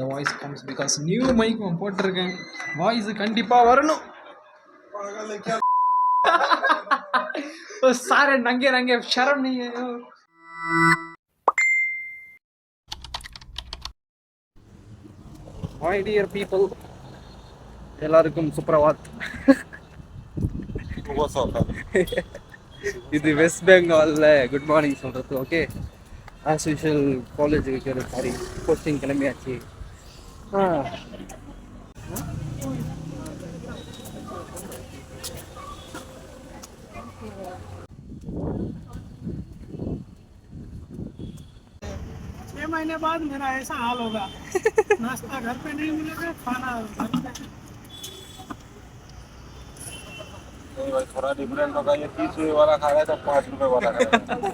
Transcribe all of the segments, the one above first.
The voice comes because new mic போட்டிருக்கேன். Voice கண்டிப்பா வரணும். सारे नंगे नंगे शर्म नहीं है. My dear people, எல்லாருக்கும் சுப்ரபாத். இது வெஸ்ட் பெங்கால்ல குட் மார்னிங் சொல்றது. ஓகே, ஆஸ் யூஷுவல் காலேஜ் இருக்கிற சாரி போஸ்டிங் கிளம்பியாச்சு. महीने बाद मेरा ऐसा हाल होगा. नाश्ता घर पे नहीं मिलेगा, खाना थोड़ा डिफरेंट होगा. ये 30 रुपए वाला खा रहा है तो 5 रुपए वाला खा रहा है.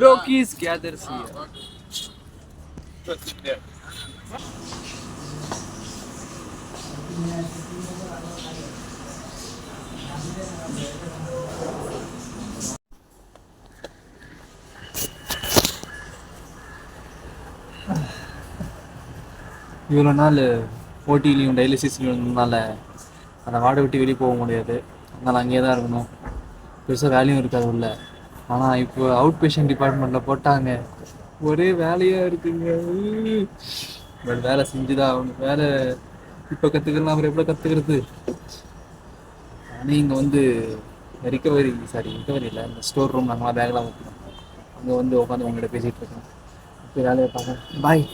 Brokies gathers here. இவ்வளோ நாள் ஓடிலையும் டயாலிசிஸ்லையும் இருந்ததுனால அந்த வார்டை விட்டு வெளியே போக முடியாது. அதனால் அங்கேயே தான் இருக்கணும். பெருசாக வேலையும் இருக்காது உள்ள. ஆனால் இப்போ அவுட் பேஷண்ட் டிபார்ட்மெண்ட்டில் போட்டாங்க. ஒரே வேலையாக இருக்குங்க. பட் வேலை செஞ்சுதான் ஆகணும். வேலை இப்போ கற்றுக்கலாம், அப்புறம் எப்போ கற்றுக்கிறது. ஆனால் இங்கே வந்து ரிகவரி இல்லை, இந்த ஸ்டோர் ரூம் நாங்களாம் பேக்லாம் வைக்கணும். அங்கே வந்து உட்காந்து உங்கள்கிட்ட பேசிகிட்டு இருக்கோம். இப்போ வேலையை பார்க்க பாய்.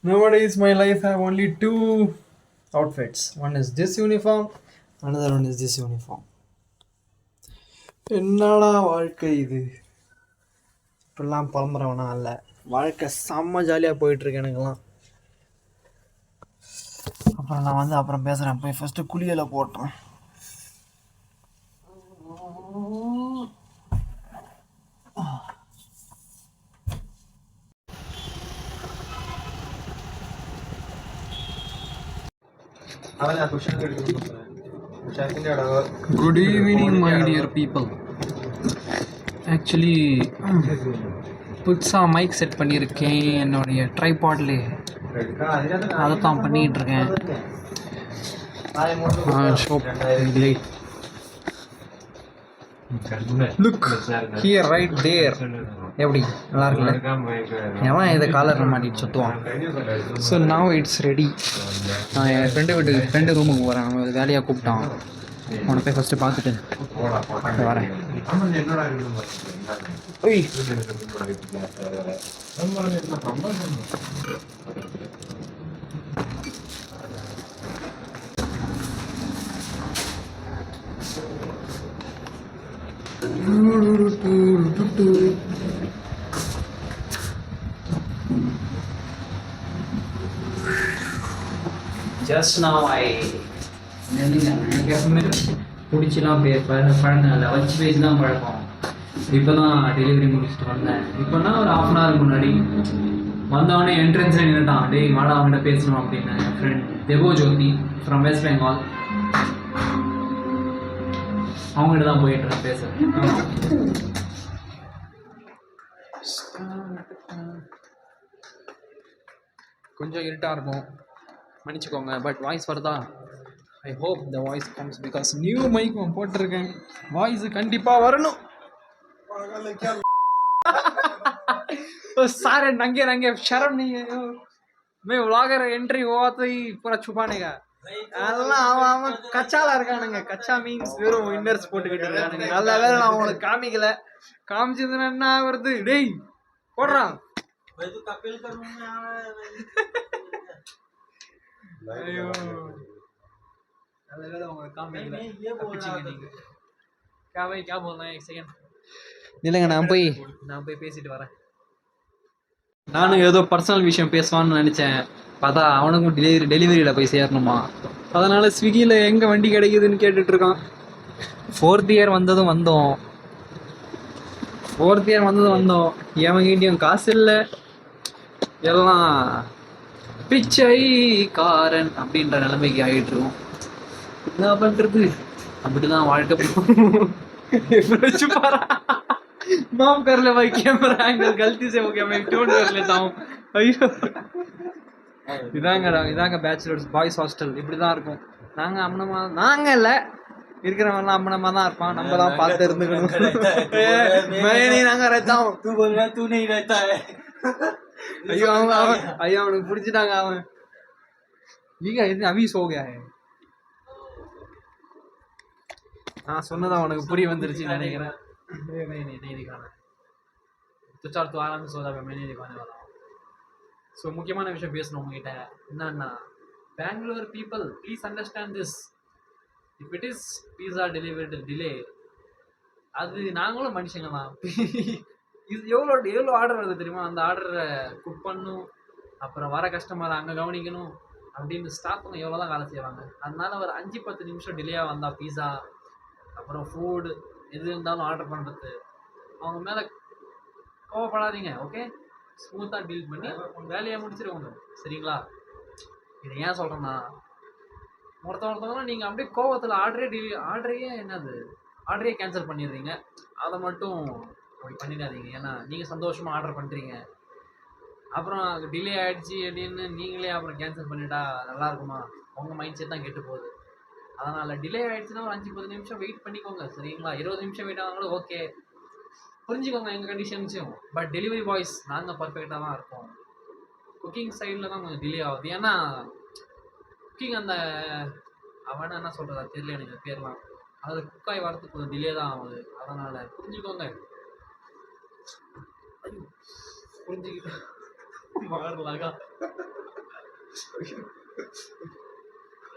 Nowadays my life have only two outfits. One is this uniform, another one is this uniform. என்னடா வாழ்க்கை இது? இப்படிலாம் புலம்புறவனா இல்லை. வாழ்க்கை செம்ம ஜாலியாக போயிட்டுருக்கு எனக்குலாம். அப்புறம் நான் வந்து அப்புறம் பேசுகிறேன். போய் ஃபஸ்ட்டு குளியலை போட்டுறேன். Good evening my dear people. Actually புதுசாக மைக் செட் பண்ணியிருக்கேன் என்னுடைய ட்ரைபாட்லேயே. அதை தான் பண்ணிகிட்ருக்கேன். Look here right there. எப்படி நல்லா இருக்குல்ல? எவன் இதை காலர் மாட்டிட்டு சுற்றுவான். So now it's ready. நான் என் ஃப்ரெண்டு ரூமுக்கு போகிறேன். அவன் வேலையாக கூப்பிட்டான். அவனை போய் ஃபஸ்ட்டு பார்த்துட்டு வரேன். ஒய் Just now I பிடிச்சிலாம் பழங்க 11 பேஜ் தான் பழக்கம். இப்போ தான் டெலிவரி முடிச்சுட்டு வந்தேன். இப்போனா ஒரு 1/2 hour முன்னாடி வந்தவொடனே என்ட்ரன்ஸில் நின்றுட்டான். டேய் வாடா அவங்கள்ட்ட பேசணும் அப்படின்னு. என் ஃப்ரெண்ட் தேவோ ஜோதி ஃப்ரம் வெஸ்ட் பெங்கால். அவங்ககிட்ட தான் போயிட்டுருக்கேன் பேச. கொஞ்சம் இருட்டாக இருக்கும், மன்னிச்சுக்கோங்க. பட் வாய்ஸ் வருதா? I hope the voice comes because new mic போட்டிருக்கேன். வாய்ஸ் கண்டிப்பாக வரணும். सारे नंगे नंगे शर्म नहीं है. मैं व्लॉगर एंट्री हुआ तो ही पूरा छुपाने का. அதெல்லாம் அவன் கச்சால இருக்கானுங்க. கச்சா மீன்ஸ் வெறும் இன்னர்ஸ் போட்டுக்கிட்டு இருக்கானுங்க. நல்ல வேலை நான் அவங்களுக்கு காமிக்கல. காமிச்சதுன்னா என்ன வருது? டேய் போடுறான். ஐயோ நல்ல வேலை உங்களுக்கு காமிக்கல. क्या भाई क्या बोल रहे हैं? एक सेकंड இல்லைங்க. நான் போய் பேசிட்டு வரேன். நானும் ஏதோ பர்சனல் விஷயம் பேசுவான்னு நினச்சேன். பார்த்தா அவனுக்கும் டெலிவரியில் போய் சேரணுமா. அதனால் ஸ்விக்கியில் எங்கே வண்டி கிடைக்குதுன்னு கேட்டுட்ருக்கான். 4th year வந்தோம். ஒவ்வொருத்தையும் வந்தோம் எவங்கிட்டையும் காசு இல்லை, எல்லாம் பிச்சைக்காரன் அப்படின்ற நிலைமைக்கு ஆகிட்டு இருக்கோம். என்ன பண்றது, அப்படிதான் வாழ்க்கை. माफ कर ले भाई, कैमरा एंगल गलती से हो गया, मैं टोन कर लेता हूँ. ஐயோ, இதாங்க பேச்சுலர்ஸ் பாய்ஸ் ஹாஸ்டல். இப்படிதான் இருக்கும். நாங்க அம்மனமா, நாங்க இல்ல இருக்கிறவங்க அம்மனமா தான் இருப்பான். நம்ம தான் பார்த்து இருந்துக்கணும். நாங்க ரத்தாம். ஐயோ அவனுக்கு பிடிச்சிட்டாங்க. அவன் நீங்க அவி சோகா. நான் சொன்னது அவனுக்கு புரிய வந்துருச்சுன்னு நினைக்கிறேன். ஸோ முக்கியமான விஷயம் பேசணும் உங்ககிட்ட. என்னன்னா, Bangalore people please understand this. If it is pizza delivered delay, அது நாங்களும் மனுஷங்க தான். இது எவ்வளோ ஆர்டர் வருது தெரியுமா? அந்த ஆர்டரை குக் பண்ணும், அப்புறம் வர கஸ்டமரை அங்கே கவனிக்கணும் அப்படின்னு ஸ்டாஃப்ங்க எவ்வளோ தான் வேலை செய்வாங்க. அதனால ஒரு 5-10 நிமிஷம் டிலேயாக வந்தால் பீஸா அப்புறம் ஃபுட் எது இருந்தாலும் ஆர்டர் பண்ணுறது, அவங்க மேலே கோவப்படாதீங்க. ஓகே, ஸ்மூத்தாக டீல் பண்ணி வேலையை முடிச்சிருவாங்க. சரிங்களா? இதை ஏன் சொல்கிறேன்னா, ஒருத்தவங்களாம் நீங்கள் அப்படியே கோவத்தில் ஆர்டரே கேன்சல் பண்ணிடுறீங்க. அதை மட்டும் அப்படி பண்ணிடாதீங்க. ஏன்னா நீங்கள் சந்தோஷமாக ஆர்டர் பண்ணுறீங்க, அப்புறம் டிலே ஆகிடுச்சி அப்படின்னு நீங்களே அப்புறம் கேன்சல் பண்ணிட்டா நல்லா இருக்குமா? உங்கள் மைண்ட் செட் தான் கெட்டு போகுது. அதனால் டிலே ஆகிடுச்சுன்னா ஒரு 5-10 நிமிஷம் வெயிட் பண்ணிக்கோங்க. சரிங்களா? 20 நிமிஷம் வெயிட் ஆனாலும் ஓகே, புரிஞ்சுக்கோங்க எங்கள் கண்டிஷன்ஸையும். பட் டெலிவரி பாய்ஸ் நாங்கள் பர்ஃபெக்டாக தான் இருக்கோம். குக்கிங் சைடில் தான் கொஞ்சம் டிலே ஆகுது. ஏன்னா குக்கிங் அந்த அவனை என்ன சொல்கிறதா தெரியல எனக்கு பேர்லாம், அதில் குக்காய் வரத்துக்கு கொஞ்சம் டிலே தான் ஆகுது. அதனால் புரிஞ்சுக்கோங்க. புரிஞ்சுக்கிட்டு மாறலாகா.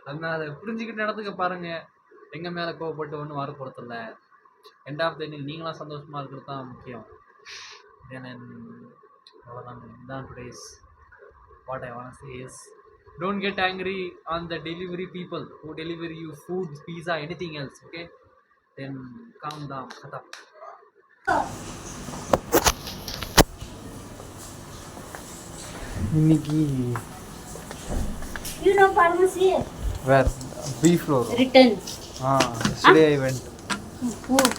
அதனால புரிஞ்சுக்கிட்டு நடந்துக்க பாருங்க. எங்க மேல கோவப்பட்டு ஒன்றும் வர போறதில்ல. எண்ட் ஆஃப் த டே நீங்களாம் சந்தோஷமா இருக்கிறது தான் முக்கியம். அவ்வளோதான். Today's what I want say is, don't get angry on the delivery people who deliver you food, pizza, anything else. Okay, then calm down. Khatam. இன்னைக்கு You know pharmacy? where B floor. Return. Yesterday I went. Food.